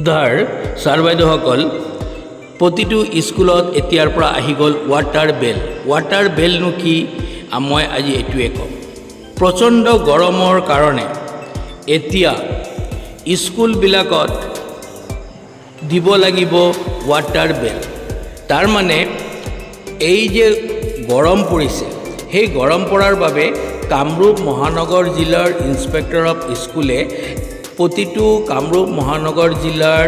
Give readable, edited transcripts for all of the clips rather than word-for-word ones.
ধৰ ছাৰ বাইদেউসকল প্ৰতিটো স্কুলত এতিয়াৰ পৰা আহি গ'ল ৱাটাৰ বেলনো কি মই আজি এইটোৱে ক'ম। প্ৰচণ্ড গৰমৰ কাৰণে এতিয়া স্কুলবিলাকত দিব লাগিব ৱাটাৰ বেল। তাৰমানে এই যে গৰম পৰিছে, সেই গৰম পৰাৰ বাবে কামৰূপ মহানগৰ জিলাৰ ইন্সপেক্টৰ অফ স্কুলে প্ৰতিটো কামৰূপ মহানগৰ জিলাৰ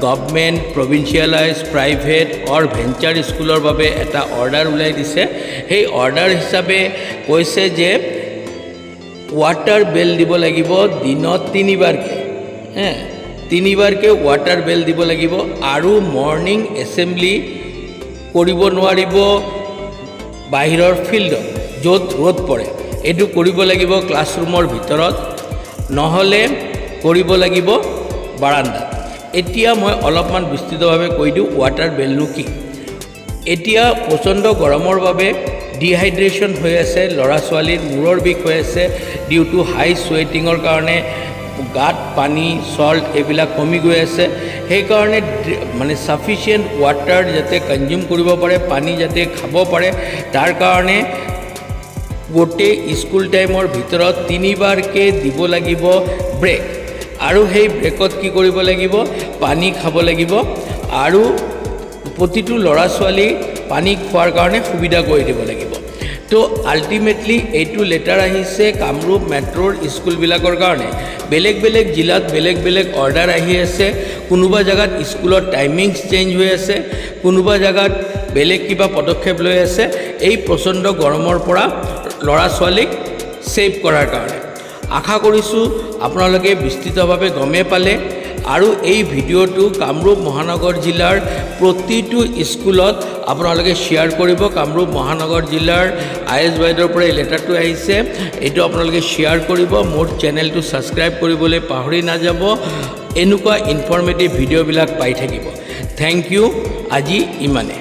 গভৰ্ণমেণ্ট, প্ৰভিন্সিয়েলাইজ, প্ৰাইভেট অৰ ভেঞ্চাৰ স্কুলৰ বাবে এটা অৰ্ডাৰ ওলাই দিছে। সেই অৰ্ডাৰ হিচাপে কৈছে যে ৱাটাৰ বেল দিব লাগিব দিনত 3 বাৰকৈ, তিনিবাৰকৈ ৱাটাৰ বেল দিব লাগিব। আৰু মৰ্ণিং এছেম্বলি কৰিব নোৱাৰিব বাহিৰৰ ফিল্ডত য'ত ৰ'দ পৰে, এইটো কৰিব লাগিব ক্লাছৰুমৰ ভিতৰত, নহ'লে কৰিব লাগিব বাৰান্দাত। এতিয়া মই অলপমান বিস্তৃতভাৱে কৈ দিওঁ ৱাটাৰ বেলনো কি। এতিয়া প্ৰচণ্ড গৰমৰ বাবে ডিহাইড্ৰেশ্যন হৈ আছে, ল'ৰা ছোৱালীৰ মূৰৰ বিষ হৈ আছে ডিউ টু হাই চুৱেটিঙৰ কাৰণে, গাত পানী চল্ট এইবিলাক কমি গৈ আছে। সেইকাৰণে মানে ছাফিচিয়েণ্ট ৱাটাৰ যাতে কনজিউম কৰিব পাৰে, পানী যাতে খাব পাৰে, তাৰ কাৰণে গোটেই স্কুল টাইমৰ ভিতৰত 3 বাৰকৈ দিব লাগিব ব্ৰেক। আৰু সেই ব্ৰেকত কি কৰিব লাগিব, পানী খাব লাগিব আৰু প্ৰতিটো ল'ৰা ছোৱালী পানী খোৱাৰ কাৰণে সুবিধা কৰি দিব লাগিব। তো আল্টিমেটলি এইটো লেটাৰ আহিছে কামৰূপ মেট্ৰ'ৰ স্কুলবিলাকৰ কাৰণে। বেলেগ বেলেগ জিলাত বেলেগ বেলেগ অৰ্ডাৰ আহি আছে। কোনোবা জেগাত স্কুলৰ টাইমিংছ চেঞ্জ হৈ আছে, কোনোবা জেগাত বেলেগ কিবা পদক্ষেপ লৈ আছে এই প্ৰচণ্ড গৰমৰ পৰা ল'ৰা ছোৱালীক ছেভ কৰাৰ কাৰণে। আশা কৰিছোঁ আপোনালোকে বিস্তৃতভাৱে গমেই পালে। আৰু এই ভিডিঅ'টো কামৰূপ মহানগৰ জিলাৰ প্ৰতিটো স্কুলত আপোনালোকে শ্বেয়াৰ কৰিব। কামৰূপ মহানগৰ জিলাৰ IS বাইদেউৰ পৰা এই লেটাৰটো আহিছে, এইটো আপোনালোকে শ্বেয়াৰ কৰিব। মোৰ চেনেলটো ছাবস্ক্ৰাইব কৰিবলৈ পাহৰি নাযাব, এনেকুৱা ইনফৰ্মেটিভ ভিডিঅ'বিলাক পাই থাকিব। থেংক ইউ, আজি ইমানে।